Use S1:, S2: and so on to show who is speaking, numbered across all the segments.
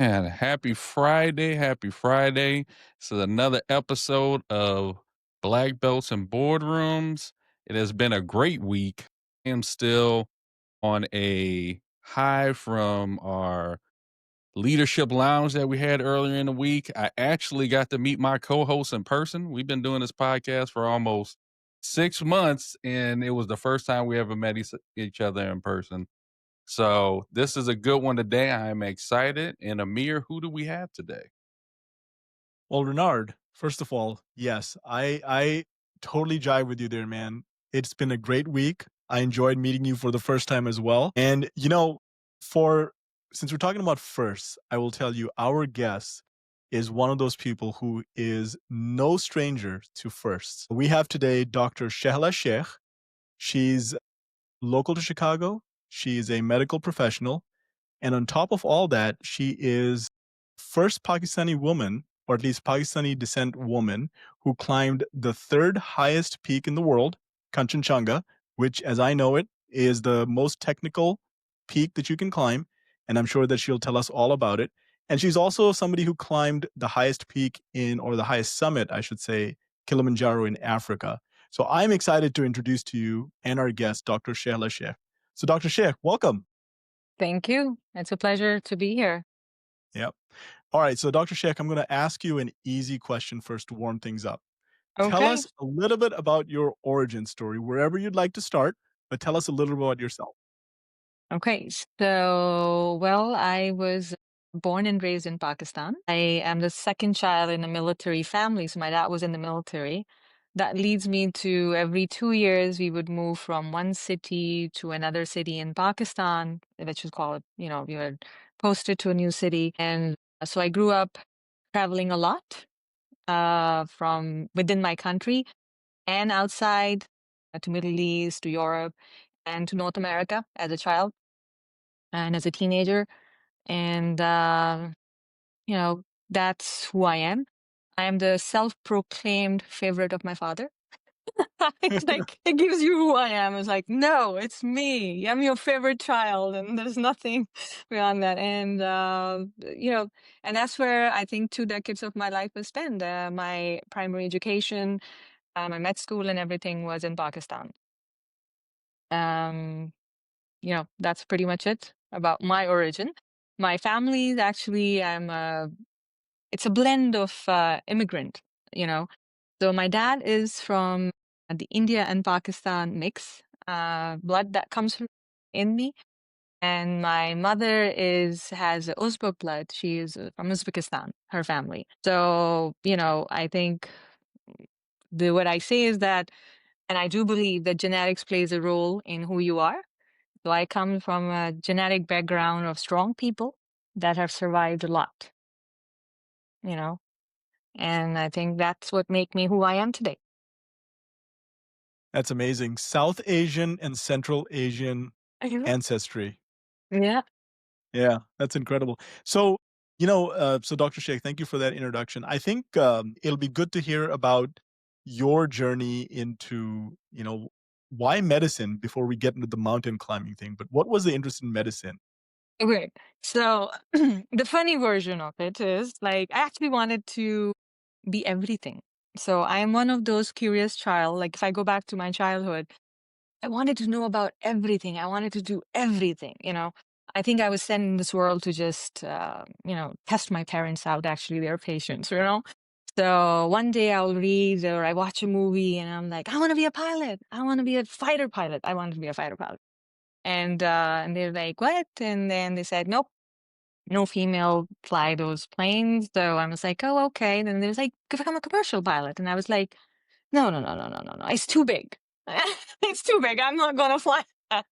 S1: And happy Friday. Happy Friday. This is another episode of Black Belts and Boardrooms. It has been a great week. I am still on a high from our leadership lounge that we had earlier in the week. I actually got to meet my co host in person. We've been doing this podcast for almost 6 months, and it was the first time we ever met each other in person. So this is a good one today. I am excited. And Amir, who do we have today?
S2: Well, Renard, first of all, yes, I totally jive with you there, man. It's been a great week. I enjoyed meeting you for the first time as well. And for since we're talking about firsts, I will tell you our guest is one of those people who is no stranger to firsts. We have today Dr. Shehla Sheikh. She's local to Chicago. She is a medical professional. And on top of all that, she is first Pakistani woman, or at least Pakistani descent woman, who climbed the third highest peak in the world, Kanchenjunga, which, as I know it, is the most technical peak that you can climb. And I'm sure that she'll tell us all about it. And she's also somebody who climbed the highest peak or the highest summit, I should say, Kilimanjaro in Africa. So I'm excited to introduce to you and our guest, Dr. Shehla Sheikh. So, Dr. Sheikh, welcome.
S3: Thank you. It's a pleasure to be here.
S2: Yep. All right. So, Dr. Sheikh, I'm going to ask you an easy question first to warm things up. Tell
S3: Okay.
S2: us a little bit about your origin story, wherever you'd like to start, but tell us a little bit about yourself.
S3: Okay. So, well, I was born and raised in Pakistan. I am the second child in a military family. So, my dad was in the military. That leads me to every 2 years, we would move from one city to another city in Pakistan, which is called, we were posted to a new city. And so I grew up traveling a lot from within my country and outside to Middle East, to Europe, and to North America as a child and as a teenager. And, that's who I am. I am the self-proclaimed favorite of my father. It's like, it gives you who I am. It's like, no, it's me. I'm your favorite child. And there's nothing beyond that. And that's where I think 2 decades of my life was spent. My primary education, my med school and everything was in Pakistan. Um, that's pretty much it about my origin. My family is actually, it's a blend of immigrant, you know. So my dad is from the India and Pakistan mix, blood that comes in me. And my mother has Uzbek blood. She is from Uzbekistan, her family. So, I think what I say is that, and I do believe that genetics plays a role in who you are. So I come from a genetic background of strong people that have survived a lot, you know, and I think that's what make me who I am today.
S2: That's amazing. South Asian and Central Asian
S3: Mhm.
S2: ancestry.
S3: Yeah.
S2: Yeah, that's incredible. So, so Dr. Sheikh, thank you for that introduction. I think it'll be good to hear about your journey into, why medicine before we get into the mountain climbing thing. But what was the interest in medicine?
S3: Okay. So the funny version of it is like I actually wanted to be everything. So I am one of those curious child. Like if I go back to my childhood, I wanted to know about everything. I wanted to do everything. I think I was sent in this world to just, test my parents out, actually, their patience. So one day I'll read or I watch a movie and I'm like, I want to be a pilot. I want to be a fighter pilot. I want to be a fighter pilot. And they're like, what? And then they said, nope, no female fly those planes. So I was like, oh, okay. Then there's like, become a commercial pilot. And I was like, no, no, no, no, no, no, no. It's too big. It's too big. I'm not gonna fly that.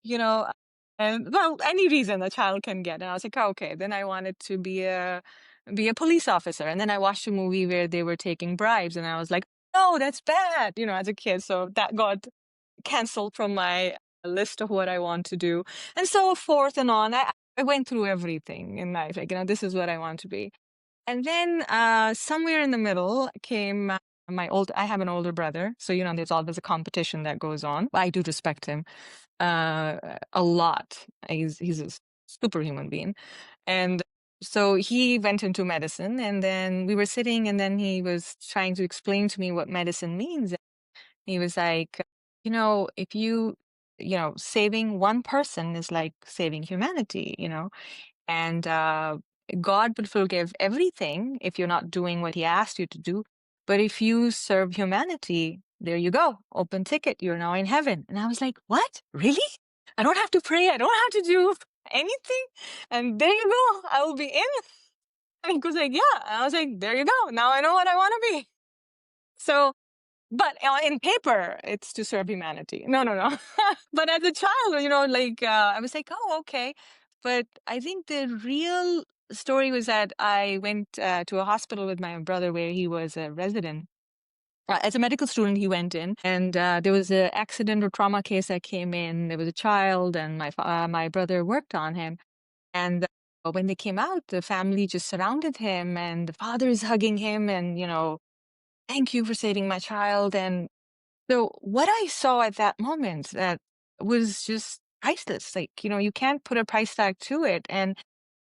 S3: You know, and well, any reason a child can get. And I was like, oh, okay. Then I wanted to be a police officer. And then I watched a movie where they were taking bribes, and I was like, no, that's bad. As a kid. So that got canceled from my list of what I want to do, and so forth and on. I went through everything in life. Like, this is what I want to be. And then somewhere in the middle came I have an older brother. So, there's always a competition that goes on. I do respect him a lot. He's a superhuman being. And So he went into medicine, and then we were sitting, and then he was trying to explain to me what medicine means. He was like, if saving one person is like saving humanity, and God will forgive everything if you're not doing what he asked you to do. But if you serve humanity, there you go, open ticket, you're now in heaven. And I was like, what? Really? I don't have to pray, I don't have to do anything. And there you go, I will be in. And he was like, yeah. And I was like, there you go, now I know what I want to be. So, but in paper, it's to serve humanity. No, no, no. But as a child, I was like, oh, okay. But I think the real story was that I went to a hospital with my brother where he was a resident. As a medical student, he went in, and there was an accident or trauma case that came in. There was a child, and my brother worked on him. And when they came out, the family just surrounded him, and the father is hugging him, and thank you for saving my child. And so what I saw at that moment that was just priceless. Like, you can't put a price tag to it. And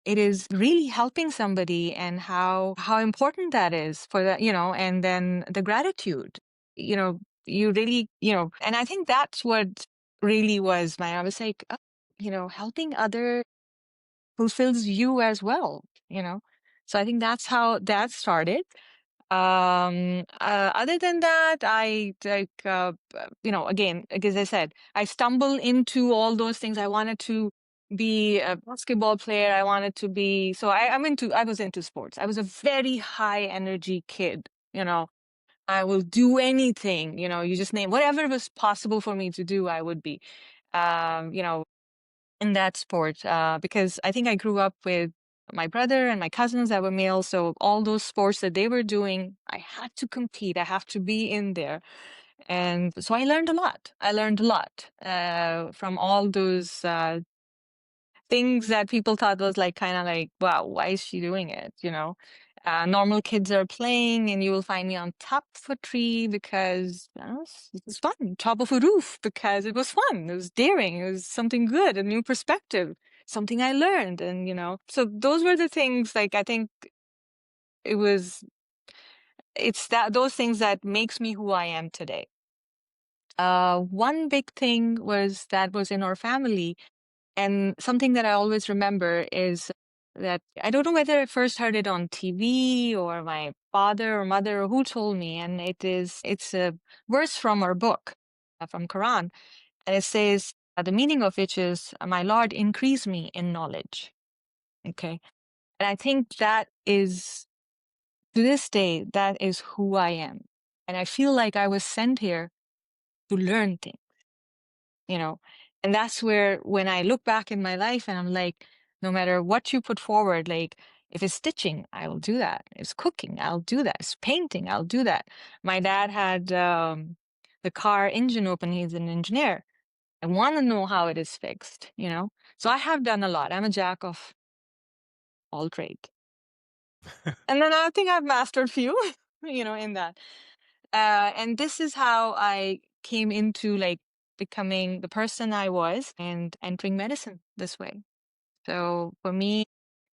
S3: it is really helping somebody, and how important that is for that, and then the gratitude, you really, and I think that's what really was I was like, helping other fulfills you as well, So I think that's how that started. Other than that, I like, again, like as I said, I stumble into all those things. I wanted to be a basketball player. I wanted to be, so I was into sports. I was a very high energy kid, I will do anything, you just name whatever was possible for me to do, I would be, um, you know, in that sport, because I think I grew up with my brother and my cousins that were male. So all those sports that they were doing, I had to compete. I have to be in there. And so I learned a lot. I learned a lot from all those things that people thought was like kind of like, wow, why is she doing it? Normal kids are playing, and you will find me on top of a tree because it was fun. Top of a roof because it was fun. It was daring. It was something good, a new perspective, something I learned. And, so those were the things, like, I think it was, it's those things that makes me who I am today. One big thing was in our family. And something that I always remember is that I don't know whether I first heard it on TV or my father or mother or who told me, and it's a verse from our book, from Quran, and it says the meaning of which is, "My Lord, increase me in knowledge." Okay, and I think that is, to this day, that is who I am, and I feel like I was sent here to learn things. you know and that's where, when I look back in my life, and I'm like, no matter what you put forward, like, if it's stitching, I will do that. If it's cooking, I'll do that. It's painting, I'll do that. My dad had the car engine open. He's an engineer. I want to know how it is fixed. So I have done a lot. I'm a jack of all trades. And then I think I've mastered few in that. And this is how I came into, like, becoming the person I was and entering medicine this way. So for me,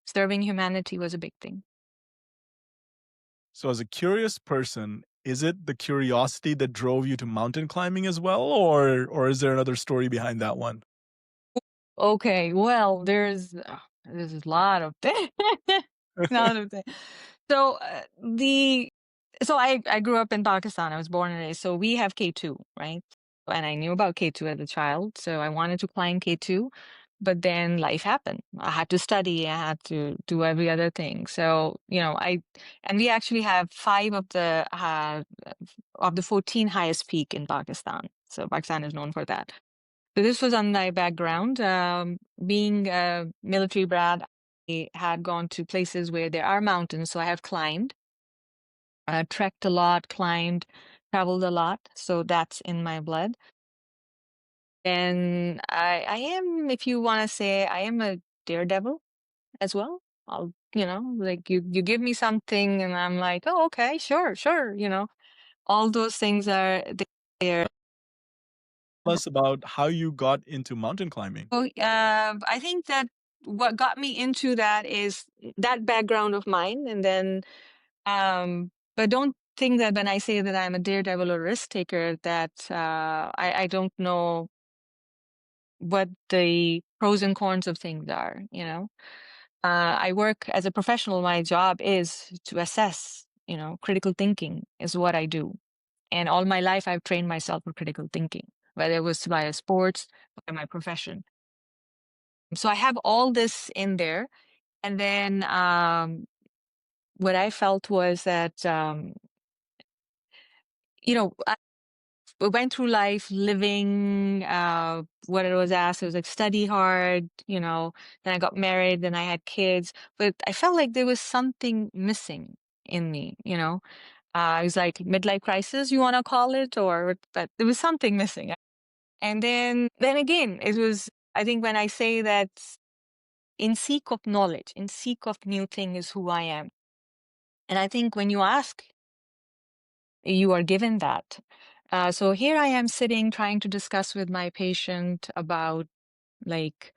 S3: serving humanity was a big thing.
S2: So as a curious person, is it the curiosity that drove you to mountain climbing as well, or is there another story behind that one?
S3: Okay, well, there's a lot of things. Lot of things. So I grew up in Pakistan. I was born and raised. So we have K2, right? And I knew about K2 as a child. So I wanted to climb K2, but then life happened. I had to study. I had to do every other thing. So, and we actually have 5 of the 14 highest peak in Pakistan. So Pakistan is known for that. So this was on my background. Being a military brat, I had gone to places where there are mountains. So I have climbed, trekked a lot, climbed, traveled a lot. So that's in my blood. And I am, if you want to say, I am a daredevil as well. I'll, like, you give me something and I'm like, oh, okay, sure, sure. All those things are there.
S2: Tell us about how you got into mountain climbing.
S3: Oh, I think that what got me into that is that background of mine. And then, but don't think that when I say that I'm a daredevil or risk taker, that I don't know what the pros and cons of things are, you know. I work as a professional. My job is to assess, you know, critical thinking is what I do. And all my life, I've trained myself for critical thinking, whether it was via sports or my profession. So I have all this in there. And then what I felt was that, you know, I went through life living what I was asked. It was like study hard, you know, then I got married, then I had kids. But I felt like there was something missing in me, you know. It was like midlife crisis, you want to call it, or but there was something missing. And then again, it was, I think when I say that in seek of knowledge, in seek of new thing is who I am. And I think when you ask, you are given that. So here I am sitting trying to discuss with my patient about like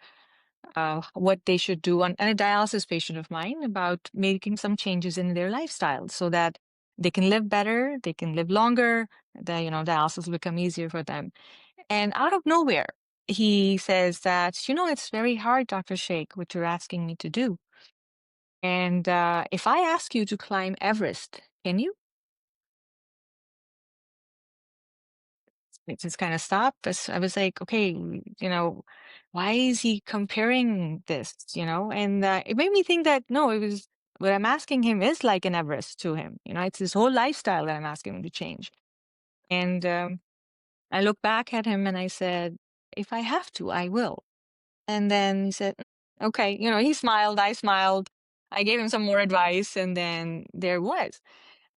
S3: what they should do on and a dialysis patient of mine about making some changes in their lifestyle so that they can live better, they can live longer, that, you know, dialysis will become easier for them. And out of nowhere, he says that, you know, it's very hard, Dr. Sheikh, what you're asking me to do. And if I ask you to climb Everest, can you? It just kind of stopped. I was like, okay, you know, why is he comparing this, you know? And it made me think that, no, it was what I'm asking him is like an Everest to him. You know, it's his whole lifestyle that I'm asking him to change. And I looked back at him and I said, if I have to, I will. And then he said, okay, you know, he smiled, I smiled. I gave him some more advice, and then there was.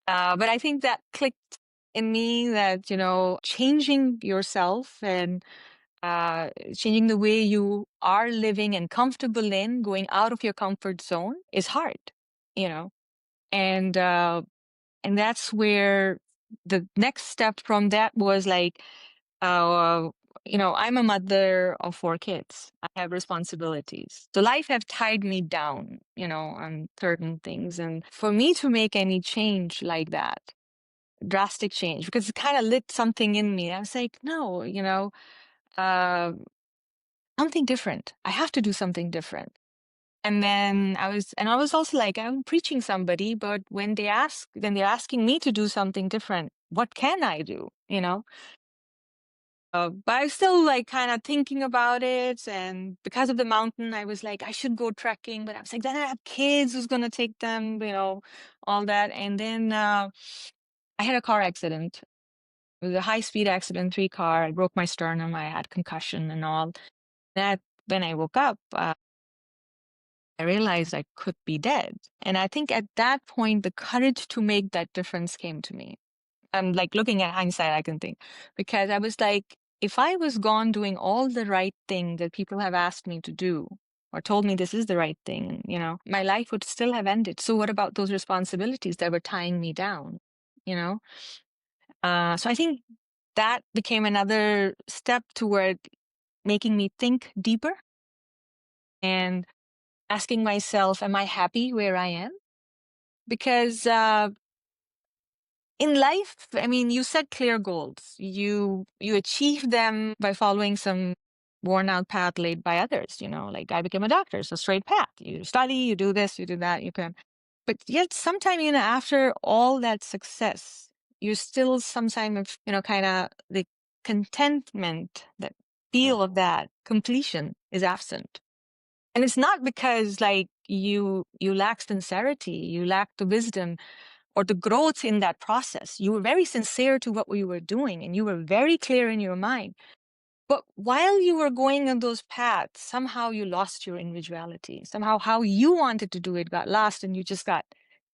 S3: But I think that clicked in me that, you know, changing yourself and changing the way you are living and comfortable in, going out of your comfort zone is hard, you know. And that's where the next step from that was like, uh, you know, I'm a mother of 4 kids. I have responsibilities. So life have tied me down, you know, on certain things. And for me to make any change like that, drastic change, because it kind of lit something in me. I was like, no, you know, uh, something different. I have to do something different. And then I was also like, I'm preaching somebody, but when then they're asking me to do something different. What can I do? You know? But I was still like kind of thinking about it. And because of the mountain, I was like, I should go trekking. But I was like, then I have kids, who's going to take them, you know, all that. And then I had a car accident. It was a high-speed accident, 3 car. I broke my sternum. I had concussion and all. That when I woke up, I realized I could be dead. And I think at that point, the courage to make that difference came to me. I'm like looking at hindsight, I can think, because I was like, if I was gone doing all the right thing that people have asked me to do or told me this is the right thing, you know, my life would still have ended. So what about those responsibilities that were tying me down, you know? So I think that became another step toward making me think deeper and asking myself, am I happy where I am? Because in life, I mean, you set clear goals. You achieve them by following some worn out path laid by others, you know, like I became a doctor, it's a straight path. You study, you do this, you do that, you can. But yet sometime, you know, after all that success, you still sometimes, you know, kind of the contentment, that feel of that completion is absent. And it's not because like you lack sincerity, you lack the wisdom or the growth in that process. You were very sincere to what we were doing and you were very clear in your mind. But while you were going on those paths, somehow you lost your individuality. Somehow how you wanted to do it got lost and you just got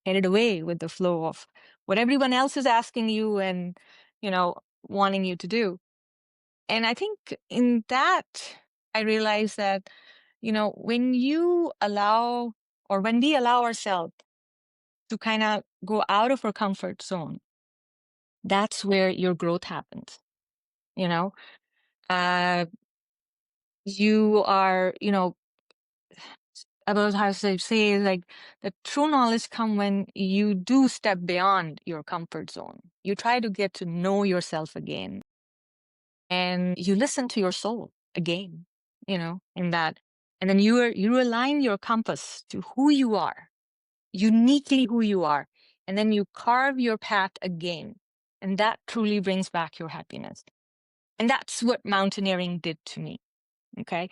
S3: headed away with the flow of what everyone else is asking you and, you know, wanting you to do. And I think in that, I realized that, you know, when you allow or when we allow ourselves to kind of go out of our comfort zone, that's where your growth happens. You know, uh, you are, you know, about how to say like the true knowledge come when you do step beyond your comfort zone. You try to get to know yourself again, and you listen to your soul again, in that. And then you align your compass to who you are, uniquely who you are. And then you carve your path again. And that truly brings back your happiness. And that's what mountaineering did to me. Okay.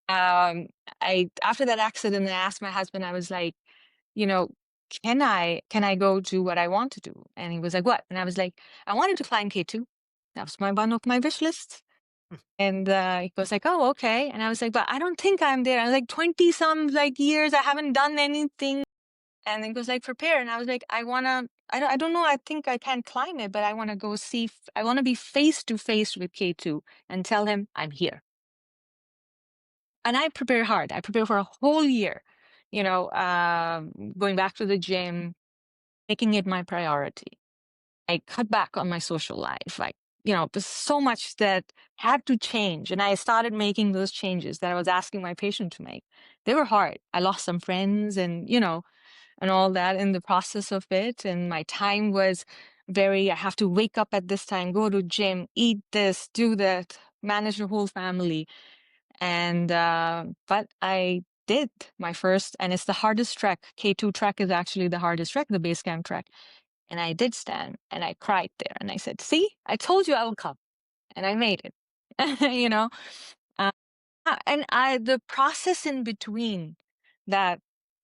S3: After that accident, I asked my husband, I was like, you know, can I go do what I want to do? And he was like, what? And I was like, I wanted to climb K2. That was one of my wish lists. And he was like, oh, okay. And I was like, but I don't think I'm there. I was like 20 some like years. I haven't done anything. And he was like, prepare. And I was like, I don't know. I think I can climb it, but I want to go see, I want to be face to face with K2 and tell him I'm here. And I prepare hard. I prepare for a whole year, going back to the gym, making it my priority. I cut back on my social life. There's so much that had to change. And I started making those changes that I was asking my patient to make. They were hard. I lost some friends and all that in the process of it. And my time was I have to wake up at this time, go to gym, eat this, do that, manage the whole family. And, but I did my first, and it's the hardest trek. K2 trek is actually the hardest trek, the base camp trek. And I did stand and I cried there and I said, see, I told you I will come, and I made it, you know? Uh, and the process in between that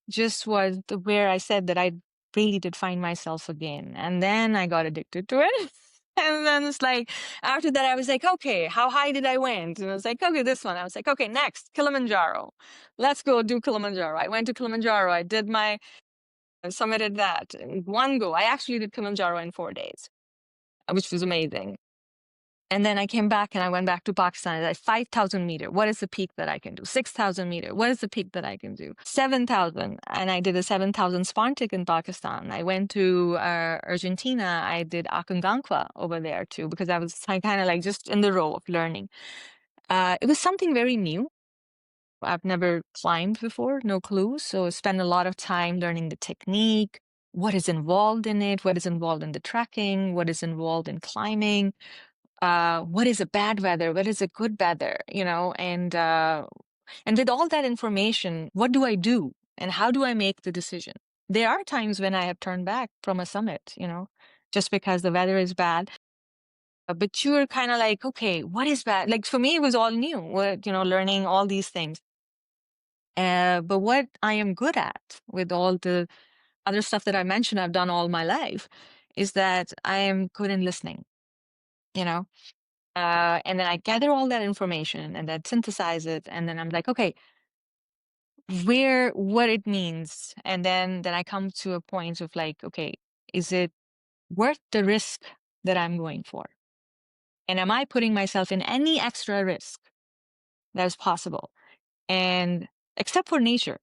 S3: just was where I said that I really did find myself again. And then I got addicted to it. And then it's like, after that, I was like, okay, how high did I went? And I was like, okay, this one. I was like, okay, next, Kilimanjaro. Let's go do Kilimanjaro. I went to Kilimanjaro. I submitted that in one go. I actually did Kilimanjaro in 4 days, which was amazing. And then I came back and I went back to Pakistan. I said, 5,000 meter. What is the peak that I can do? 6,000 meter. What is the peak that I can do? 7,000. And I did a 7,000 Spartan in Pakistan. I went to Argentina. I did Aconcagua over there too, because I was kind of like just in the row of learning. It was something very new. I've never climbed before, no clue. So I spent a lot of time learning the technique, what is involved in it, what is involved in the trekking, what is involved in climbing, what is a bad weather, what is a good weather, and with all that information, what do I do and how do I make the decision? There are times when I have turned back from a summit, just because the weather is bad. But you're kind of like, okay, what is bad? Like for me, it was all new, learning all these things. But what I am good at with all the other stuff that I mentioned, I've done all my life, is that I am good in listening, you know? And then I gather all that information and then synthesize it. And then I'm like, okay, what it means. And then I come to a point of like, okay, is it worth the risk that I'm going for? And am I putting myself in any extra risk that is possible? And except for nature,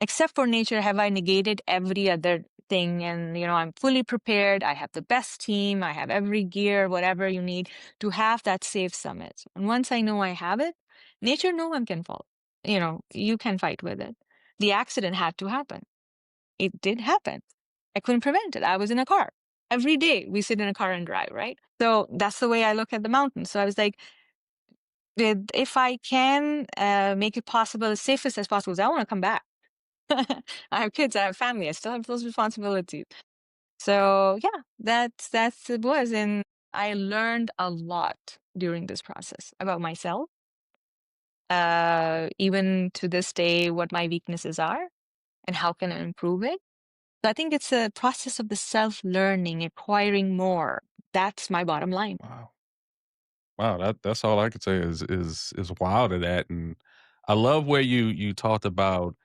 S3: have I negated every other thing? And, I'm fully prepared. I have the best team. I have every gear, whatever you need to have that safe summit. And once I know I have it, nature, no one can fault. You can fight with it. The accident had to happen. It did happen. I couldn't prevent it. I was in a car. Every day we sit in a car and drive, right? So that's the way I look at the mountain. So I was like, if I can make it possible, as safest as possible, 'cause I want to come back. I have kids, I have family, I still have those responsibilities. So yeah, that's it was. And I learned a lot during this process about myself. Even to this day, what my weaknesses are and how can I improve it. So I think it's a process of the self-learning, acquiring more. That's my bottom line.
S1: Wow. Wow, that's all I could say is wow to that, and I love where you talked about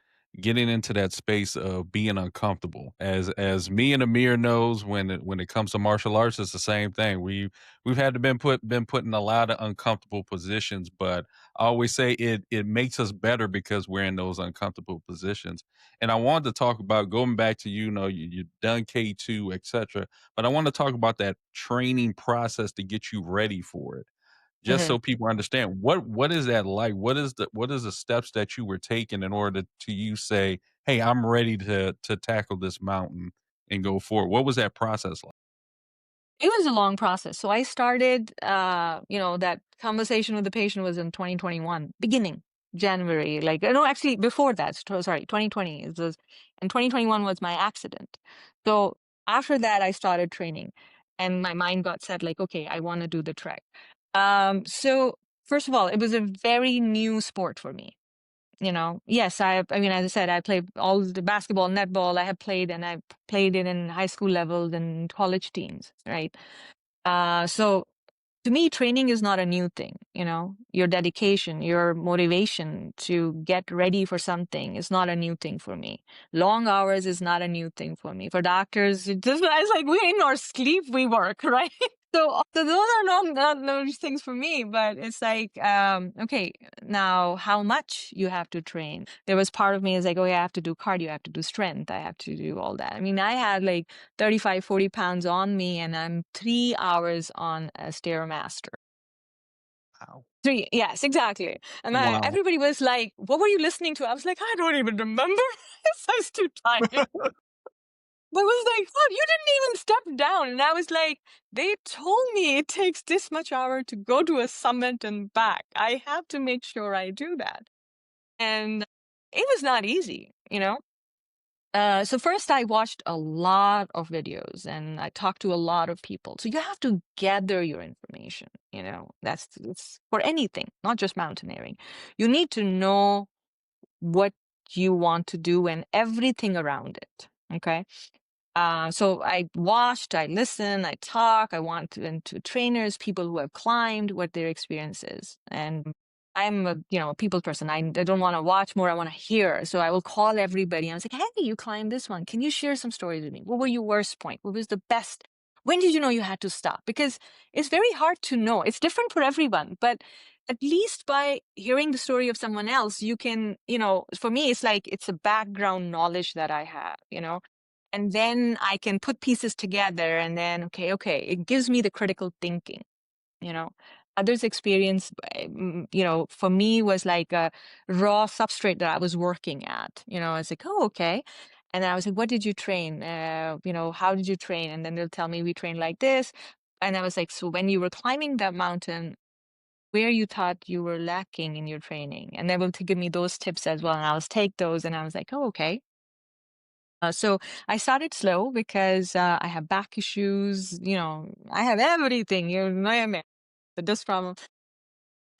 S1: getting into that space of being uncomfortable. As me and Amir knows, when it comes to martial arts, it's the same thing. We've had to been put in a lot of uncomfortable positions, but I always say it makes us better because we're in those uncomfortable positions. And I wanted to talk about going back to you've done K2, etc. But I want to talk about that training process to get you ready for it. just so people understand what is that like? What is the steps that you were taking in order to you say, "Hey, I'm ready to tackle this mountain and go forward." What was that process like?
S3: It was a long process. So I started, that conversation with the patient was in 2021, beginning January. Like, no, actually before that, sorry, 2020 and 2021 was my accident. So after that, I started training, and my mind got set, like, okay, I want to do the trek. So first of all, it was a very new sport for me. Yes, I mean, as I said, I played all the basketball, netball. I have played, and I played it in high school levels and college teams, right? So to me, training is not a new thing. Your dedication, your motivation to get ready for something is not a new thing for me. Long hours is not a new thing for me. For doctors, it's like we in our sleep, we work, right? So those are not those things for me, but it's like, okay, now how much you have to train. There was part of me is like, oh, yeah, I have to do cardio, I have to do strength, I have to do all that. I mean, I had like 35, 40 pounds on me, and I'm 3 hours on a Stairmaster.
S2: Wow.
S3: Yes, exactly. And
S2: Wow.
S3: everybody was like, what were you listening to? I was like, I don't even remember. I was too tired. But it was like, "Fuck, you didn't even step down." And I was like, they told me it takes this much hour to go to a summit and back. I have to make sure I do that. And it was not easy. So first I watched a lot of videos and I talked to a lot of people. So you have to gather your information. It's for anything, not just mountaineering. You need to know what you want to do and everything around it. Okay. So I watched, I listened, I talk, I went into trainers, people who have climbed, what their experience is. And I'm a people person. I don't want to watch more. I want to hear. So I will call everybody. I was like, hey, you climbed this one. Can you share some stories with me? What were your worst point? What was the best? When did you know you had to stop? Because it's very hard to know. It's different for everyone, but at least by hearing the story of someone else, you can, for me, it's like it's a background knowledge that I have. And then I can put pieces together and then, okay, it gives me the critical thinking, you know. Others' experience, for me was like a raw substrate that I was working at. I was like, oh, okay. And then I was like, what did you train? How did you train? And then they'll tell me we train like this. And I was like, so when you were climbing that mountain, where you thought you were lacking in your training? And they will give me those tips as well. And I was take those and I was like, oh, okay. So I started slow because I have back issues. I have everything. You know, the disc problem.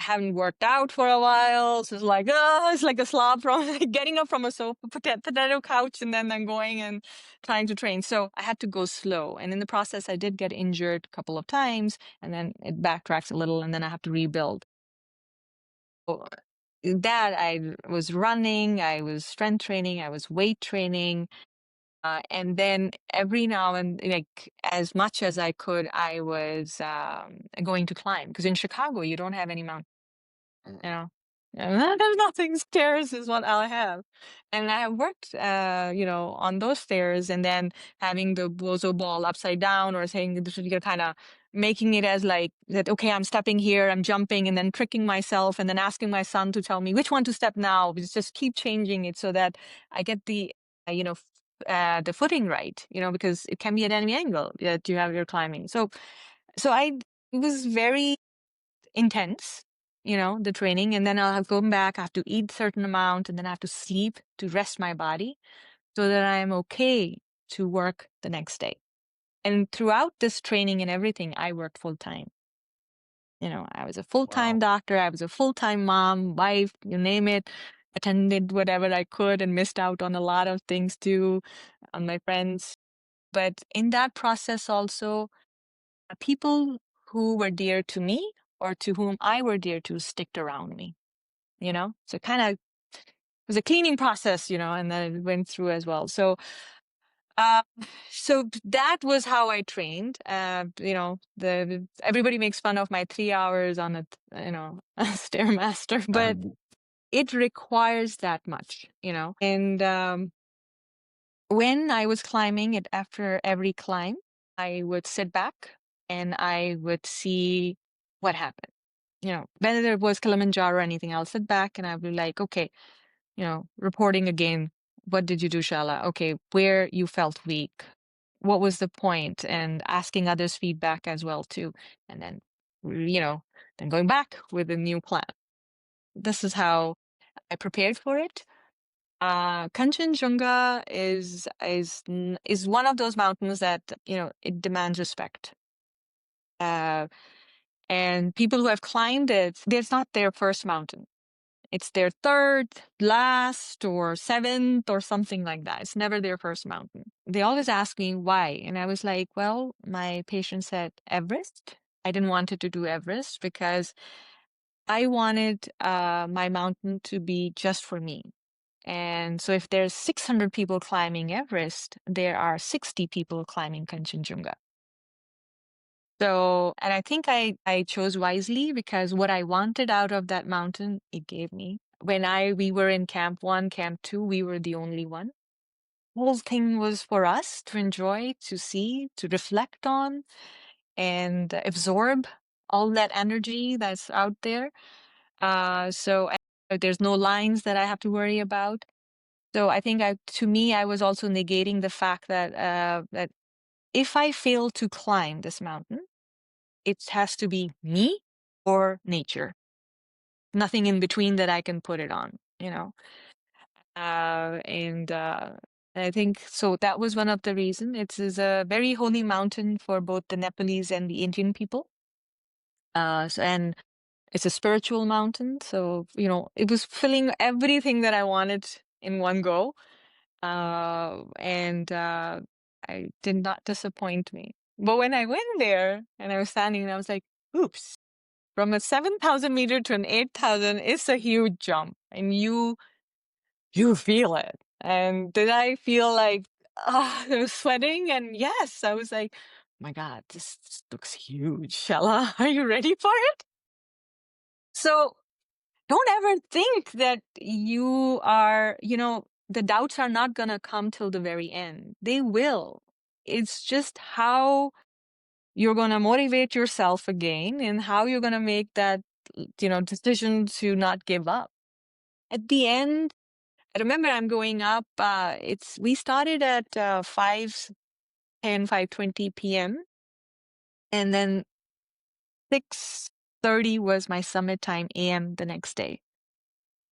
S3: I haven't worked out for a while, so it's like a slob from like, getting up from a sofa potato couch and then going and trying to train. So I had to go slow, and in the process, I did get injured a couple of times, and then it backtracks a little, and then I have to rebuild. So, that I was running, I was strength training, I was weight training. And then every now and like as much as I could, I was going to climb because in Chicago you don't have any mountains. You know, there's nothing. Stairs is what I have, and I have worked, on those stairs, and then having the bozo ball upside down, or saying you're kind of making it as like that. Okay, I'm stepping here, I'm jumping, and then tricking myself, and then asking my son to tell me which one to step now. Just keep changing it so that I get the footing right. Because it can be at any angle that you have your climbing. So it was very intense, the training. And then I'll have gone back, I have to eat certain amount, and then I have to sleep to rest my body so that I am okay to work the next day. And throughout this training and everything, I worked full time. I was a full-time
S2: Wow.
S3: doctor, I was a full-time mom, wife, you name it, attended whatever I could and missed out on a lot of things too, on my friends. But in that process also, people who were dear to me or to whom I were dear to sticked around me. So kind of it was a cleaning process, and then it went through as well. Uh, so that was how I trained. Everybody makes fun of my 3 hours on a stairmaster, but
S1: And
S3: it requires that much. And when I was climbing it, after every climb, I would sit back and I would see what happened. whether it was Kilimanjaro or anything, I'll sit back and I'll be like, okay, reporting again. What did you do, Shehla? Okay, where you felt weak. What was the point? And asking others feedback as well too. And then, then going back with a new plan. This is how I prepared for it. Kanchenjunga is one of those mountains that it demands respect. And people who have climbed it, it's not their first mountain. It's their third, last, or seventh, or something like that. It's never their first mountain. They always ask me why, and I was like, well, my patient said Everest. I didn't want it to do Everest because I wanted my mountain to be just for me. And so if there's 600 people climbing Everest, there are 60 people climbing Kanchenjunga. So, and I think I chose wisely because what I wanted out of that mountain, it gave me. When we were in camp 1, camp 2, we were the only one. The whole thing was for us to enjoy, to see, to reflect on, and absorb all that energy that's out there. So there's no lines that I have to worry about. So I think to me, I was also negating the fact that if I fail to climb this mountain, it has to be me or nature. Nothing in between that I can put it on, and I think so that was one of the reasons. It is a very holy mountain for both the Nepalese and the Indian people. And it's a spiritual mountain. So, it was filling everything that I wanted in one go. And I did not disappoint me. But when I went there and I was standing and I was like, oops, from a 7,000 meter to an 8,000, it's a huge jump. And you feel it. And did I feel like, I was sweating? And yes, I was like, my God, this looks huge. Shehla, are you ready for it? So don't ever think that you are, the doubts are not going to come till the very end. They will. It's just how you're going to motivate yourself again and how you're going to make that, decision to not give up. At the end, I remember I'm going up. We started at 5:10, 5:20 p.m. and then 6:30 was my summit time a.m. the next day.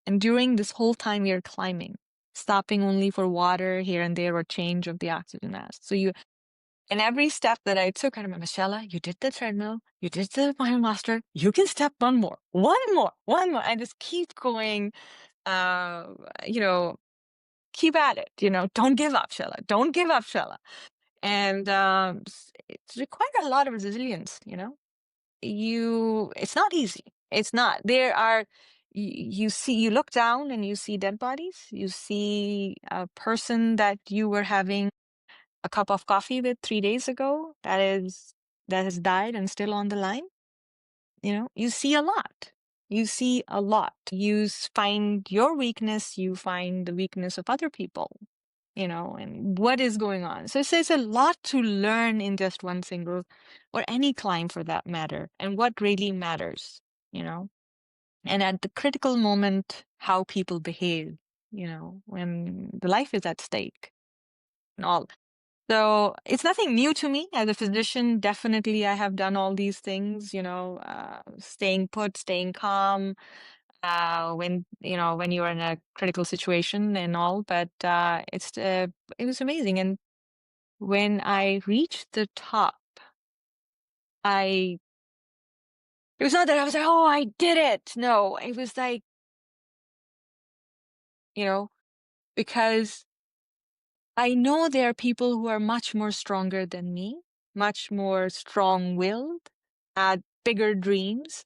S3: And during this whole time you're climbing, stopping only for water here and there or change of the oxygen mask. So and every step that I took, I remember, Shehla, you did the treadmill, you did the mile master, you can step one more. I just keep going, keep at it, don't give up, Shehla, don't give up, Shehla. And it's required a lot of resilience, it's not easy. It's not. There are, you look down and you see dead bodies. You see a person that you were having a cup of coffee with 3 days ago that has died and still on the line. You see a lot. You see a lot. You find your weakness. You find the weakness of other people, and what is going on. So it's a lot to learn in just one single, or any climb for that matter, and what really matters, and at the critical moment, how people behave, when the life is at stake and all. So it's nothing new to me as a physician. Definitely, I have done all these things, staying put, staying calm, when you're in a critical situation and all. But it was amazing. And when I reached the top, it was not that I was like, oh, I did it. No, it was like, because I know there are people who are much more stronger than me, much more strong-willed, had bigger dreams,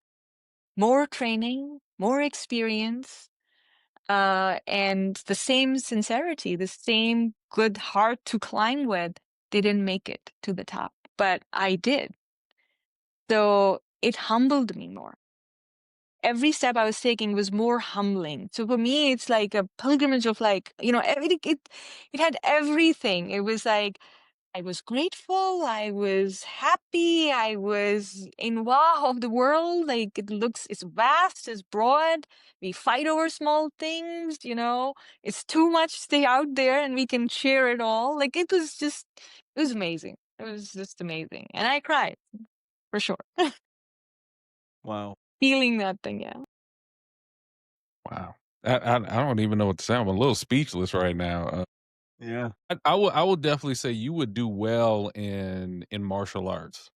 S3: more training, more experience, and the same sincerity, the same good heart to climb with. They didn't make it to the top, but I did. So it humbled me more. Every step I was taking was more humbling. So for me, it's like a pilgrimage of it had everything. It was like, I was grateful. I was happy. I was in awe of the world. Like it's vast, it's broad. We fight over small things, it's too much to stay out there and we can share it all. Like it was amazing. It was just amazing. And I cried for sure.
S2: Wow.
S3: Feeling that thing, yeah.
S1: Wow. I don't even know what to say. I'm a little speechless right now.
S2: Yeah.
S1: I would definitely say you would do well in martial arts.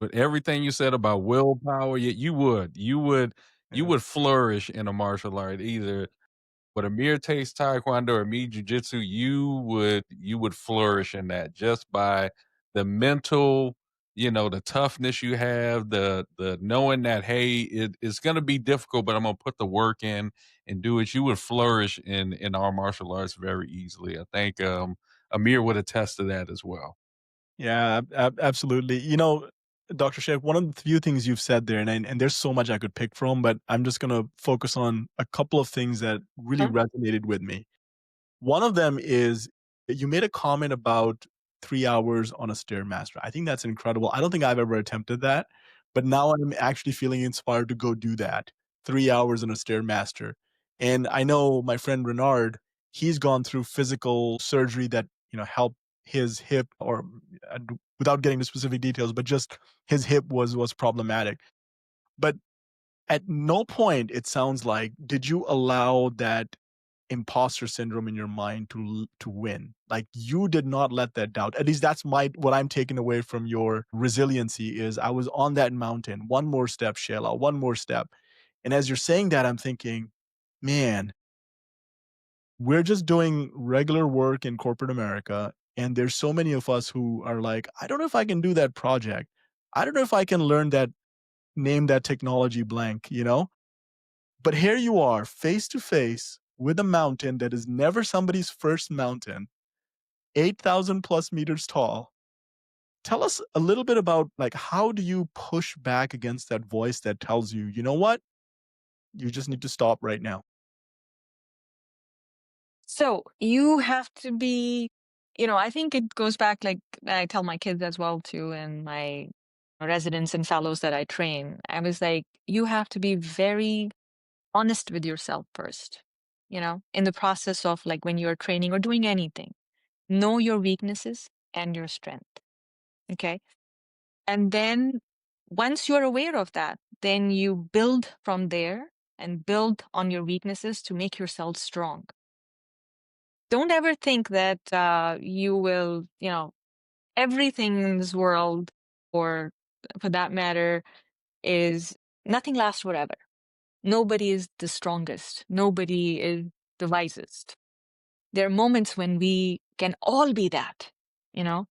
S1: But everything you said about willpower, you
S2: Yeah.
S1: would flourish in a martial art. Either but Amir takes taekwondo or me jujitsu, you would flourish in that just by the mental, the toughness you have, the knowing that hey, it's gonna be difficult, but I'm gonna put the work in and do it. You would flourish in our martial arts very easily. I think Amir would attest to that as well.
S2: Yeah, absolutely. Dr. Sheikh, one of the few things you've said there, and there's so much I could pick from, but I'm just going to focus on a couple of things that really
S3: Huh?
S2: resonated with me. One of them is you made a comment about 3 hours on a Stairmaster. I think that's incredible. I don't think I've ever attempted that, but now I'm actually feeling inspired to go do that. 3 hours on a Stairmaster. And I know my friend Renard, he's gone through physical surgery that, helped his hip or without getting into specific details, but just his hip was problematic. But at no point, it sounds like, did you allow that imposter syndrome in your mind to win. Like you did not let that doubt. At least that's what I'm taking away from your resiliency is I was on that mountain. One more step, Shayla, one more step. And as you're saying that, I'm thinking, man, we're just doing regular work in corporate America. And there's so many of us who are like, I don't know if I can do that project. I don't know if I can learn that, name that technology blank. But here you are, face to face with a mountain that is never somebody's first mountain, 8,000 plus meters tall. Tell us a little bit about like how do you push back against that voice that tells you, you know what? You just need to stop right now.
S3: So you have to be, I think it goes back, like I tell my kids as well too, and my residents and fellows that I train. I was like, you have to be very honest with yourself first, in the process of like when you're training or doing anything. Know your weaknesses and your strength. Okay. And then once you're aware of that, then you build from there and build on your weaknesses to make yourself strong. Don't ever think that you will, everything in this world, or for that matter, is nothing lasts forever. Nobody is the strongest. Nobody is the wisest. There are moments when we can all be that, you know?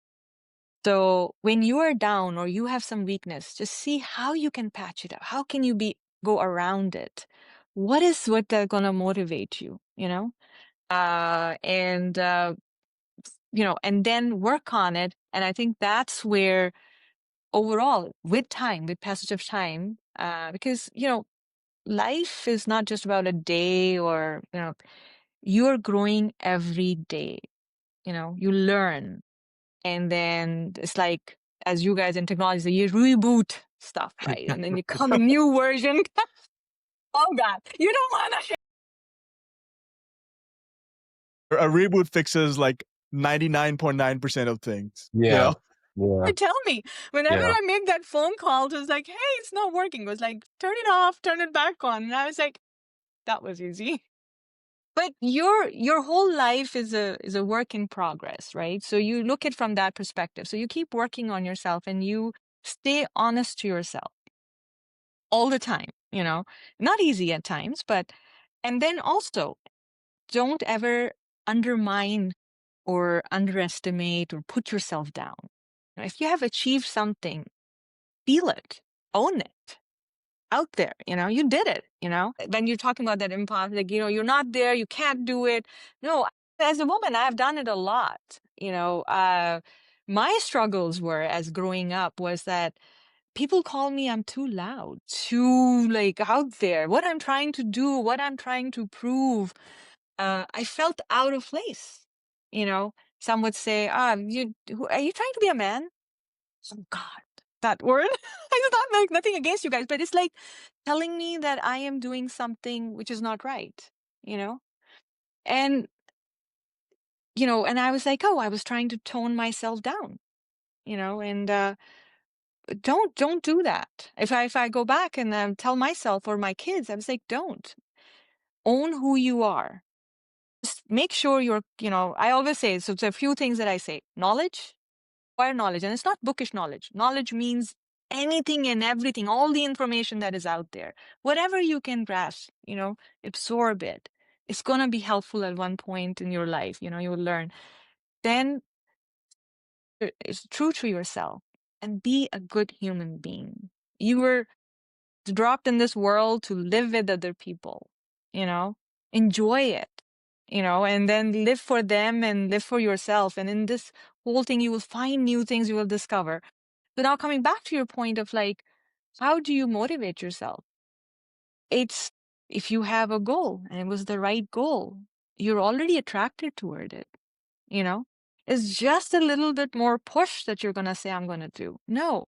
S3: So when you are down or you have some weakness, just see how you can patch it up. How can you go around it? What they're gonna motivate you, and and then work on it. And I think that's where overall, with time, with passage of time, because life is not just about a day, or you're growing every day. You learn, and then it's like, as you guys in technology say, you reboot stuff, right? And then you come a new version. Oh God, you don't want to.
S2: A reboot fixes like 99.9% of things,
S1: Yeah. Yeah.
S3: Tell me, whenever
S1: Yeah.
S3: I make that phone call, it was like, hey, it's not working. It was like, turn it off, turn it back on. And I was like, that was easy. But your whole life is a work in progress, right? So you look at from that perspective. So you keep working on yourself and you stay honest to yourself all the time, not easy at times, but, and then also don't ever undermine or underestimate or put yourself down. If you have achieved something, feel it, own it out there, you did it, when you're talking about that imposter, like, you're not there, you can't do it. No, as a woman, I've done it a lot. My struggles were, as growing up, was that people call me, I'm too loud, too like out there, what I'm trying to do, what I'm trying to prove. I felt out of place, you know Some would say, are you trying to be a man? Oh God, that word. It's not like nothing against you guys, but it's like telling me that I am doing something which is not right, you know? And, and I was like, oh, I was trying to tone myself down, and don't do that. If I go back and tell myself or my kids, I was like, don't. Own who you are. Just make sure I always say, so there's a few things that I say. Knowledge, acquire knowledge. And it's not bookish knowledge. Knowledge means anything and everything, all the information that is out there. Whatever you can grasp, absorb it. It's going to be helpful at one point in your life. You will learn. Then it's true to yourself and be a good human being. You were dropped in this world to live with other people, you know, enjoy it, and then live for them and live for yourself. And in this whole thing, you will find new things you will discover. So now coming back to your point of like, how do you motivate yourself? It's if you have a goal and it was the right goal, you're already attracted toward it, you know? It's just a little bit more push that you're going to say, I'm going to do. No,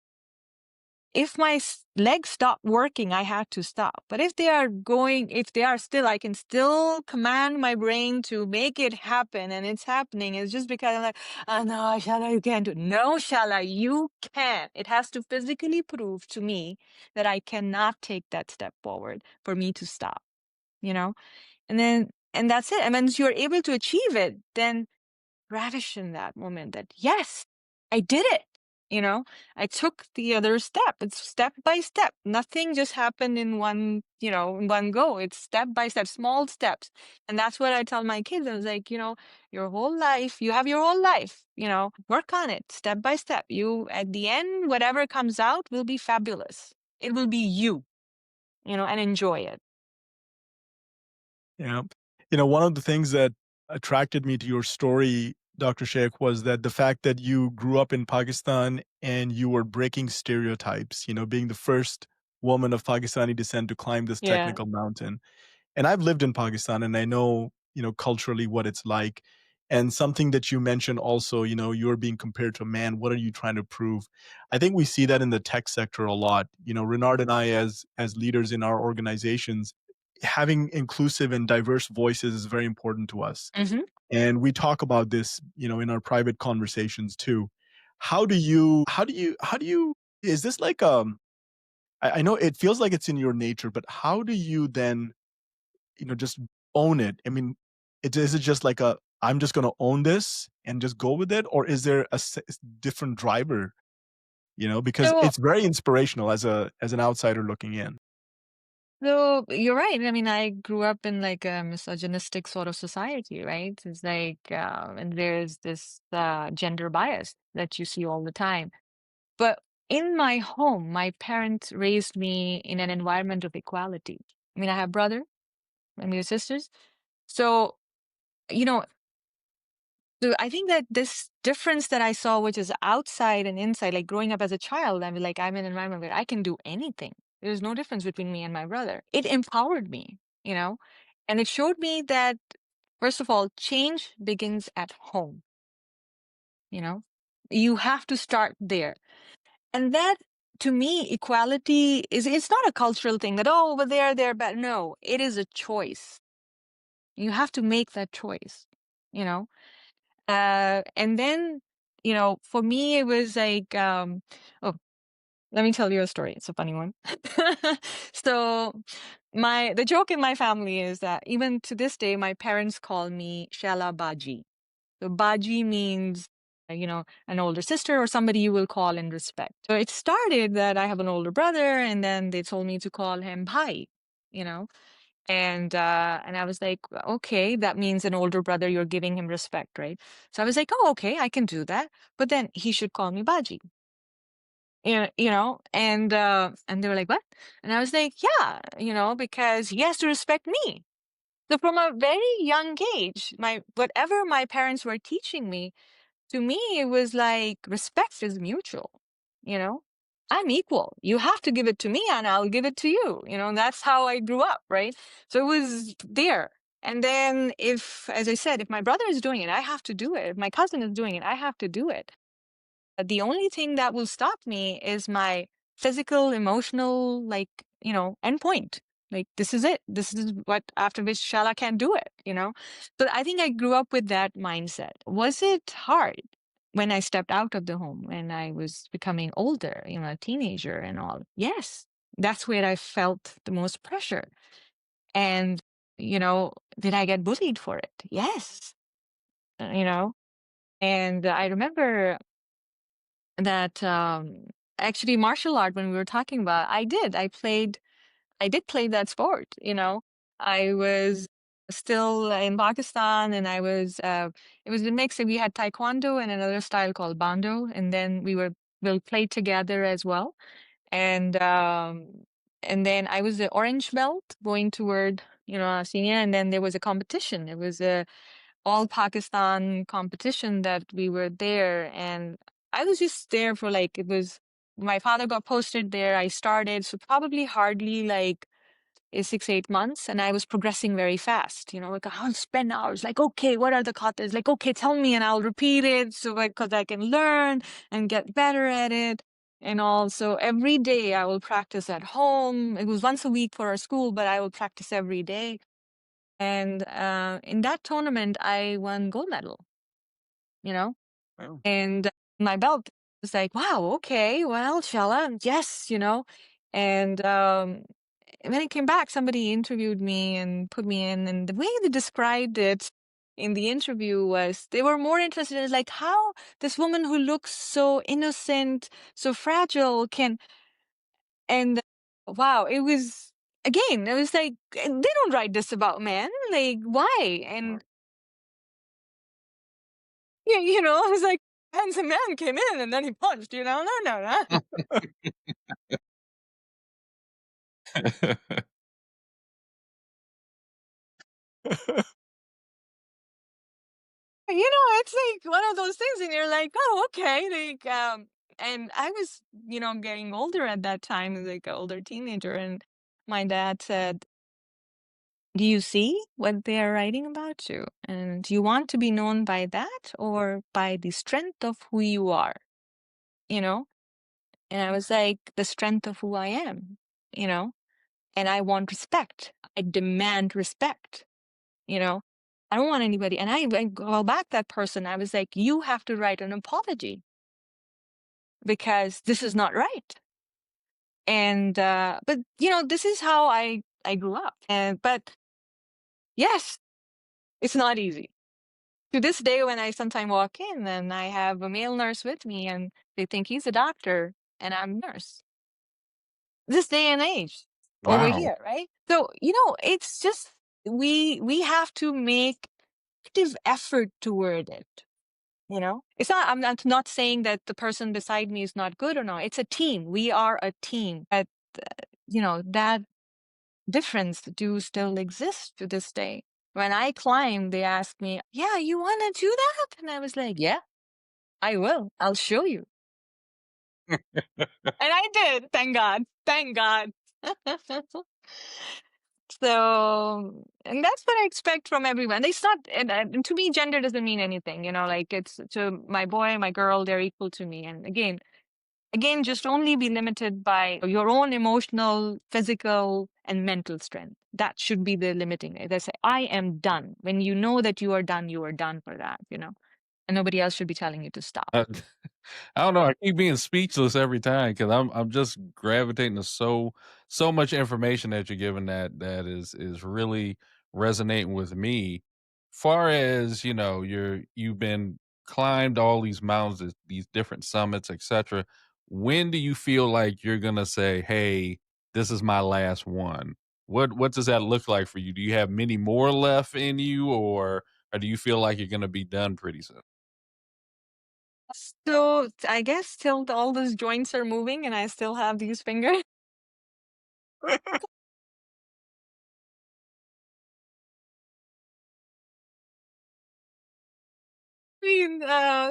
S3: if my legs stop working, I had to stop. But if they are still, I can still command my brain to make it happen. And it's happening. It's just because I'm like, oh no, Shehla, you can't do it. No, Shehla, you can. It has to physically prove to me that I cannot take that step forward for me to stop, you know? And that's it. And once you're able to achieve it, then ravish in that moment that, yes, I did it. I took the other step. It's step by step. Nothing just happened in in one go. It's step by step, small steps. And that's what I tell my kids. I was like, your whole life, you have your whole life, work on it step by step. At the end, whatever comes out will be fabulous. It will be you, and enjoy it.
S2: Yeah. One of the things that attracted me to your story, Dr. Sheikh, was that the fact that you grew up in Pakistan and you were breaking stereotypes, being the first woman of Pakistani descent to climb this
S3: Yeah.
S2: technical mountain. And I've lived in Pakistan and I know, culturally what it's like. And something that you mentioned also, you're being compared to a man. What are you trying to prove? I think we see that in the tech sector a lot. Renard and I, as leaders in our organizations, having inclusive and diverse voices is very important to us.
S3: Mm-hmm.
S2: And we talk about this, in our private conversations too. How do you, is this like, I know it feels like it's in your nature, but how do you then, just own it? I mean, is it just like I'm just going to own this and just go with it? Or is there a different driver, because
S3: So,
S2: it's very inspirational as an outsider looking in.
S3: So you're right. I mean, I grew up in like a misogynistic sort of society, right? It's like, and there's this gender bias that you see all the time. But in my home, my parents raised me in an environment of equality. I mean, I have brother and we have sisters. So, you know, so I think that this difference that I saw, which is outside and inside, like growing up as a child, I'm like, I'm in an environment where I can do anything. There's no difference between me and my brother. It empowered me, and it showed me that, first of all, change begins at home. You have to start there. And that, to me, equality it's not a cultural thing that, oh, over there, they're bad. No, it is a choice. You have to make that choice, you know? And then, for me, it was like, oh, let me tell you a story. It's a funny one. So, the joke in my family is that even to this day, my parents call me Shehla Baji. So, Baji means, an older sister or somebody you will call in respect. So, it started that I have an older brother, and then they told me to call him Bhai, you know. And I was like, okay, that means an older brother, you're giving him respect, right? So I was like, oh, okay, I can do that. But then he should call me Baji. And they were like, what? And I was like, yeah, because he has to respect me. So from a very young age, whatever my parents were teaching me, to me, it was like respect is mutual, you know? I'm equal. You have to give it to me and I'll give it to you. That's how I grew up, right? So it was there. And then if, as I said, if my brother is doing it, I have to do it. If my cousin is doing it, I have to do it. The only thing that will stop me is my physical, emotional, like, endpoint. Like, this is it. This is what, after which Shala can't do it, So I think I grew up with that mindset. Was it hard when I stepped out of the home, when I was becoming older, a teenager and all? Yes, that's where I felt the most pressure. And, did I get bullied for it? Yes, And I remember that actually martial art, when we were talking about, I did play that sport. I was still in Pakistan, and it was a mix. We had taekwondo and another style called bando, and then we'll play together as well. And then I was the orange belt going toward a senior, and then there was a competition. It was a all Pakistan competition that we were there, and I was just there for like, it was, my father got posted there. I started, so probably hardly like 6, 8 months, and I was progressing very fast. Like I'll spend hours, like, okay, what are the katas? Like, okay, tell me, and I'll repeat it, so because I can learn and get better at it. And also every day I will practice at home. It was once a week for our school, but I will practice every day. And in that tournament, I won gold medal, you know?
S1: Wow.
S3: And my belt was like, wow, okay, well, Shella, yes, And when I came back, somebody interviewed me and put me in, and the way they described it in the interview was they were more interested in like how this woman who looks so innocent, so fragile and wow, it was again, it was like they don't write this about men, like why? And yeah, I was like, handsome man came in and then he punched, no, no, no. It's like one of those things, and you're like, oh, okay. Like, and I was, getting older at that time, like an older teenager, and my dad said, do you see what they are writing about you? And do you want to be known by that or by the strength of who you are? You know? And I was like, the strength of who I am, you know? And I want respect. I demand respect, you know? I don't want anybody. And I call back that person. I was like, you have to write an apology because this is not right. And, but, this is how I grew up. But yes, it's not easy. To this day, when I sometimes walk in and I have a male nurse with me and they think he's a doctor and I'm a nurse. This day and age over
S1: Wow.
S3: here, right? So, it's just we have to make active effort toward it. It's not, I'm not saying that the person beside me is not good or not. It's a team. We are a team. But that difference do still exist to this day. When I climb, they ask me, yeah, you want to do that? And I was like, yeah, I will. I'll show you. And I did. Thank God. Thank God. So, and that's what I expect from everyone. It's not, and to me, gender doesn't mean anything, like it's to my boy, my girl, they're equal to me. And again, just only be limited by your own emotional, physical, and mental strength. That should be the limiting. They say, I am done. When you know that you are done for that, and nobody else should be telling you to stop.
S1: I don't know. I keep being speechless every time because I'm just gravitating to so much information that you're giving that is really resonating with me. Far as you've been climbed all these mountains, these different summits, etc. When do you feel like you're gonna say, "Hey, this is my last one"? What does that look like for you? Do you have many more left in you, or do you feel like you're gonna be done pretty soon?
S3: So I guess till all those joints are moving and I still have these fingers.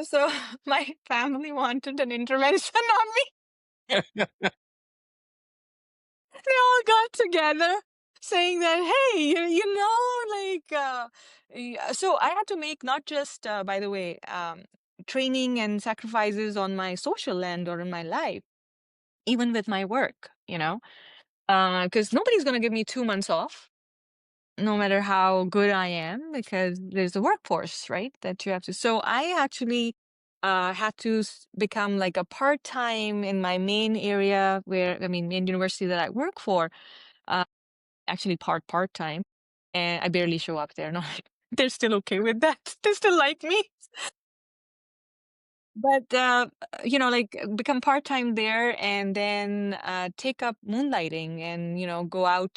S3: So my family wanted an intervention on me. They all got together. saying that, hey, so I had to make not just, by the way, training and sacrifices on my social end or in my life, even with my work, because nobody's going to give me 2 months off, no matter how good I am, because there's the workforce, right? That you have to. So I actually had to become like a part-time in my main area main university that I work for, uh, actually part-time. And I barely show up there. No, they're still okay with that. They still like me. But become part-time there, and then take up moonlighting, and go out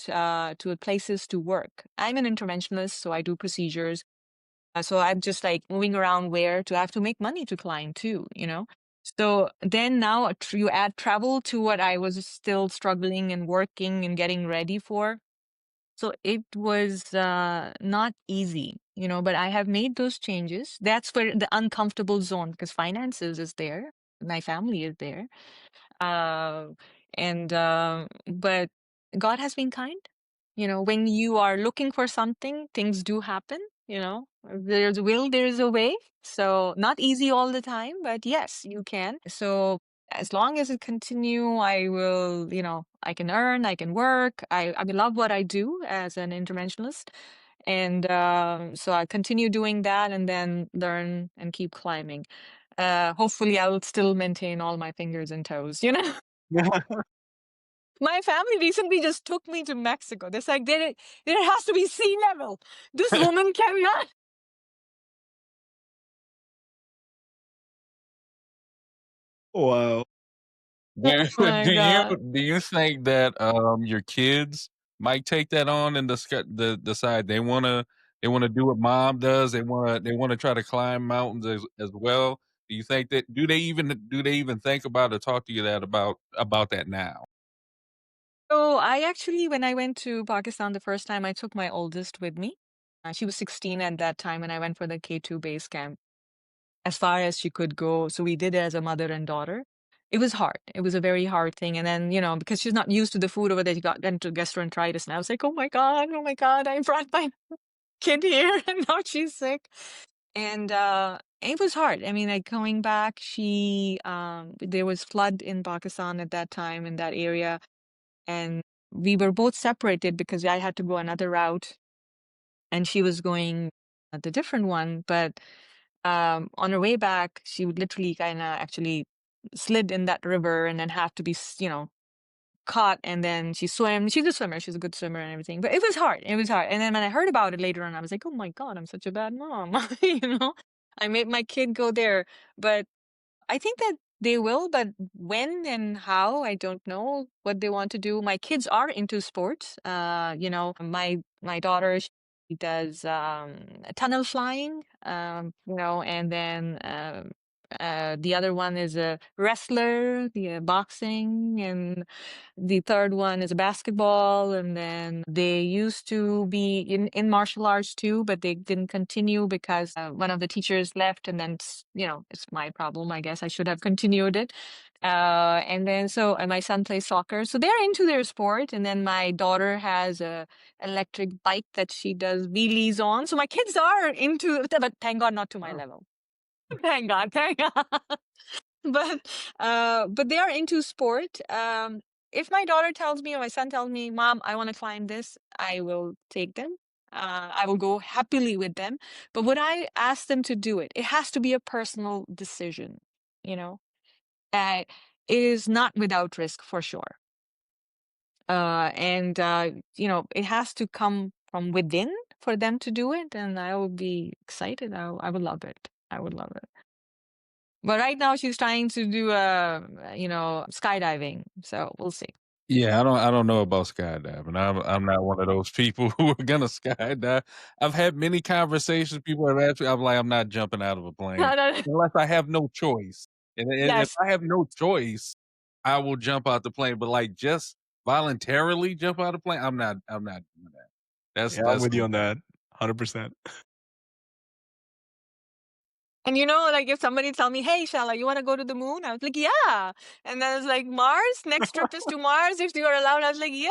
S3: to places to work. I'm an interventionalist, so I do procedures. So I'm just like moving around where to have to make money to climb too. So then now you add travel to what I was still struggling and working and getting ready for. So it was not easy, but I have made those changes. That's where the uncomfortable zone, because finances is there, my family is there. Uh, but God has been kind. When you are looking for something, things do happen. There's a will, there's a way. So not easy all the time, but yes, you can. So as long as it continue, I will, I can earn, I can work. I love what I do as an interventionalist. And so I continue doing that and then learn and keep climbing. Hopefully I will still maintain all my fingers and toes. My family recently just took me to Mexico. They're like, there has to be sea level. This woman cannot.
S2: Wow.
S1: Do,
S3: Oh my
S1: do you
S3: God.
S1: do you think that your kids might take that on and decide they wanna do what mom does? They wanna try to climb mountains as well. Do you think that do they even think about or talk to you about that now?
S3: So I actually, when I went to Pakistan the first time, I took my oldest with me. She was 16 at that time, and I went for the K2 base camp as far as she could go. So we did it as a mother and daughter. It was hard. It was a very hard thing. And then, because she's not used to the food over there, she got into gastroenteritis. And I was like, oh my God, I brought my kid here and now she's sick. And it was hard. I mean, like coming back, there was flood in Pakistan at that time in that area. And we were both separated because I had to go another route and she was going the different one. But on her way back, she would literally kind of actually slid in that river and then have to be, caught. And then she swam. She's a swimmer. She's a good swimmer and everything. But it was hard. It was hard. And then when I heard about it later on, I was like, oh my God, I'm such a bad mom. I made my kid go there. But I think that they will, but when and how, I don't know what they want to do. My kids are into sports. My daughter, she does tunnel flying, and then the other one is a wrestler, the boxing, and the third one is basketball. And then they used to be in martial arts too, but they didn't continue because one of the teachers left. And then, it's my problem, I guess. I should have continued it. And then my son plays soccer. So they're into their sport. And then my daughter has a electric bike that she does wheelies on. So my kids are into, but thank God not to my
S2: Oh.
S3: level. Thank God, thank God. But they are into sport. If my daughter tells me or my son tells me, Mom, I want to climb this, I will take them. I will go happily with them. But would I ask them to do it? It has to be a personal decision, you know. Uh, it is not without risk for sure. And it has to come from within for them to do it, and I would be excited. I would love it. I would love it. But right now she's trying to do skydiving. So we'll see.
S1: Yeah, I don't know about skydiving. I'm not one of those people who are gonna skydive. I've had many conversations, people have asked me, I'm like, "I'm not jumping out of a plane
S3: No, no,
S1: unless I have no choice." And if
S3: yes.
S1: I have no choice, I will jump out the plane, but, like, just voluntarily jump out the plane, I'm not doing that.
S2: Yeah, I'm
S1: That's
S2: with you on
S1: something.
S2: that. 100%.
S3: And like if somebody tell me, hey, Shehla, you want to go to the moon? I was like, yeah. And then it's like, Mars, next trip is to Mars if you are allowed. I was like, yeah.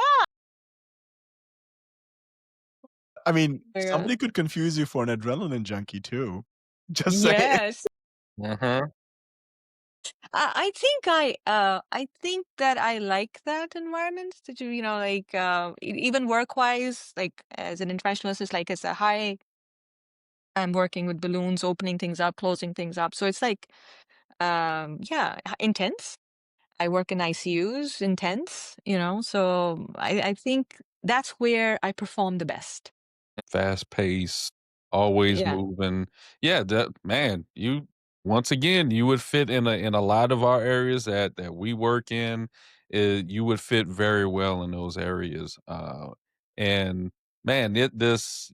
S2: I mean,
S3: my God.
S2: somebody could confuse you for an adrenaline junkie too. Just saying.
S3: Yes.
S1: Uh-huh.
S3: I think that I like that environment that like even work wise, like as an international assist, like it's a high. I'm working with balloons, opening things up, closing things up. So it's like yeah, intense. I work in ICUs, intense. So I think that's where I perform the best.
S1: Fast pace, always
S3: Yeah.
S1: moving. Yeah, that man, you once again, you would fit in a lot of our areas that we work in. You would fit very well in those areas. And man,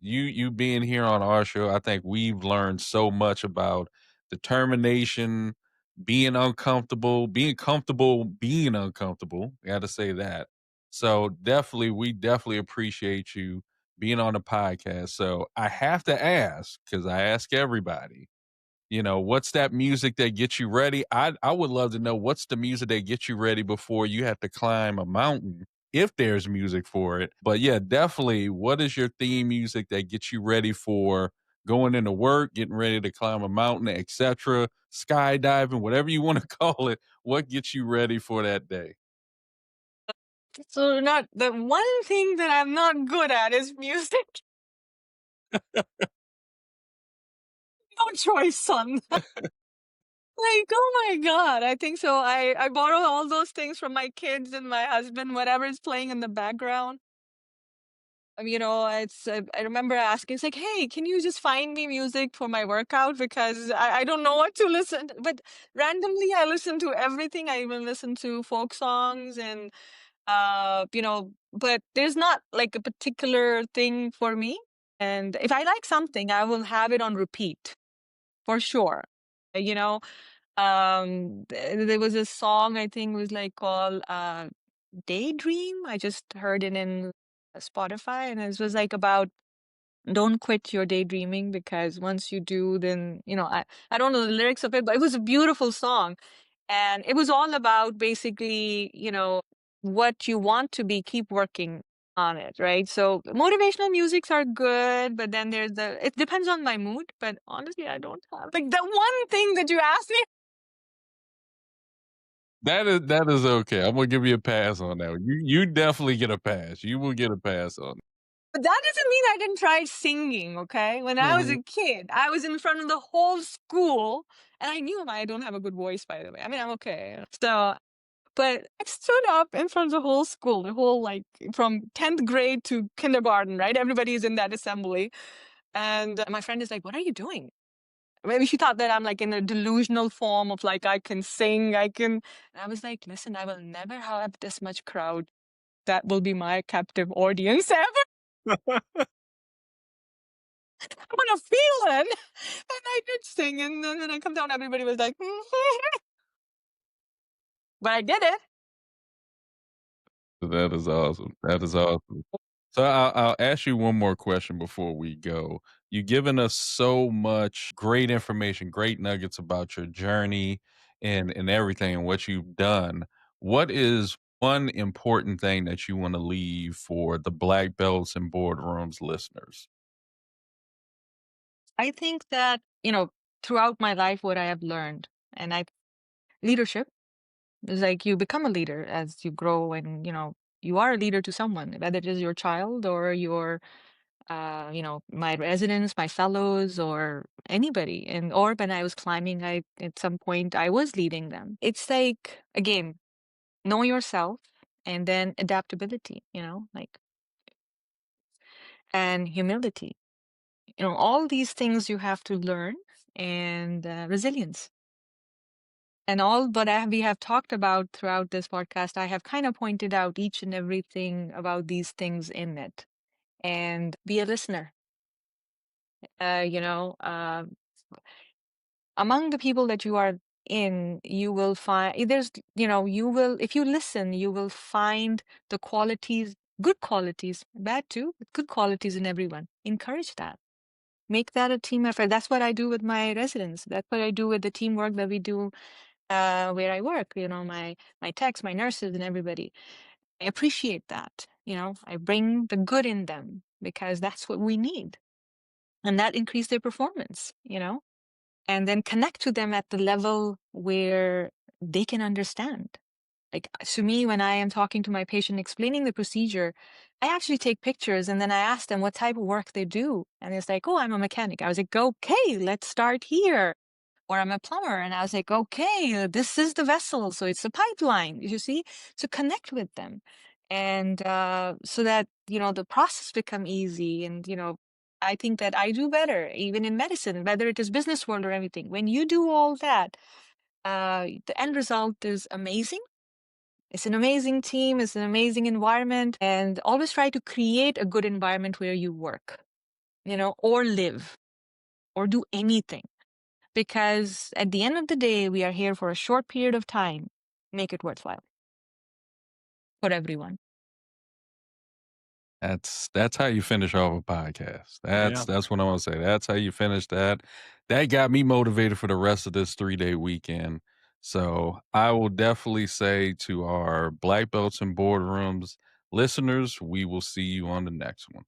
S1: you being here on our show, I think we've learned so much about determination, being comfortable, being uncomfortable. Got to say that. So definitely, we definitely appreciate you being on the podcast. So I have to ask, because I ask everybody, what's that music that gets you ready? I would love to know what's the music that gets you ready before you have to climb a mountain, if there's music for it. But yeah, definitely, what is your theme music that gets you ready for going into work, getting ready to climb a mountain, etc., skydiving, whatever you want to call it? What gets you ready for that day?
S3: So not the one thing that I'm not good at is music. No choice, son. Like, oh my God. I think so. I borrow all those things from my kids and my husband, whatever is playing in the background. I remember asking, it's like, hey, can you just find me music for my workout? Because I don't know what to listen to. But randomly, I listen to everything. I even listen to folk songs but there's not like a particular thing for me. And if I like something, I will have it on repeat for sure. You know, there was a song I think was like called Daydream. I just heard it in Spotify, and it was like about don't quit your daydreaming because once you do, then I don't know the lyrics of it, but it was a beautiful song, and it was all about basically what you want to be, keep working on it, right? So motivational musics are good, but then it depends on my mood. But honestly, I don't have like the one thing that you asked me.
S1: That is okay. I'm gonna give you a pass on that one. You definitely get a pass. You will get a pass on
S3: But that doesn't mean I didn't try singing, okay? When I was
S1: Mhm.
S3: a kid, I was in front of the whole school, and I knew I don't have a good voice, by the way. I mean, I'm okay. So, but I stood up in front of the whole school, the whole like from 10th grade to kindergarten, right? Everybody is in that assembly. And my friend is like, what are you doing? Maybe she thought that I'm like in a delusional form of like, I can sing, I can. And I was like, listen, I will never have this much crowd. That will be my captive audience ever. I want to feel it. And I did sing, and then when I come down, everybody was like, but I did it.
S1: That is awesome. That is awesome. So I'll ask you one more question before we go. You've given us so much great information, great nuggets about your journey and everything and what you've done. What is one important thing that you want to leave for the Black Belts and Boardrooms listeners?
S3: I think that, throughout my life, what I have learned, and leadership is like you become a leader as you grow, and, you are a leader to someone, whether it is your child or my residents, my fellows, or anybody. Or when I was climbing, at some point, I was leading them. It's like, again, know yourself and then adaptability, like, and humility. All these things you have to learn, and resilience. And all what we have talked about throughout this podcast, I have kind of pointed out each and everything about these things in it. And be a listener. Uh, you know, uh, Among the people that you are in, you will find you will, if you listen, you will find the qualities, good qualities, bad too, but good qualities in everyone. Encourage that. Make that a team effort. That's what I do with my residents. That's what I do with the teamwork that we do where I work. My techs, my nurses, and everybody. I appreciate that. I bring the good in them. because that's what we need. And that increased their performance, and then connect to them at the level where they can understand. Like to me, when I am talking to my patient explaining the procedure, I actually take pictures and then I ask them what type of work they do. And it's like, oh, I'm a mechanic. I was like, okay, let's start here. Or I'm a plumber. And I was like, okay, this is the vessel. So it's a pipeline, you see? So connect with them. And so that, the process become easy. And, I think that I do better, even in medicine, whether it is business world or everything. When you do all that, the end result is amazing. It's an amazing team, it's an amazing environment, and always try to create a good environment where you work, or live, or do anything. Because at the end of the day, we are here for a short period of time. Make it worthwhile for everyone.
S1: That's how you finish off a podcast.
S2: Yeah.
S1: That's what I want to say. That's how you finish that. That got me motivated for the rest of this 3-day weekend. So I will definitely say to our Black Belts and Boardrooms listeners, we will see you on the next one.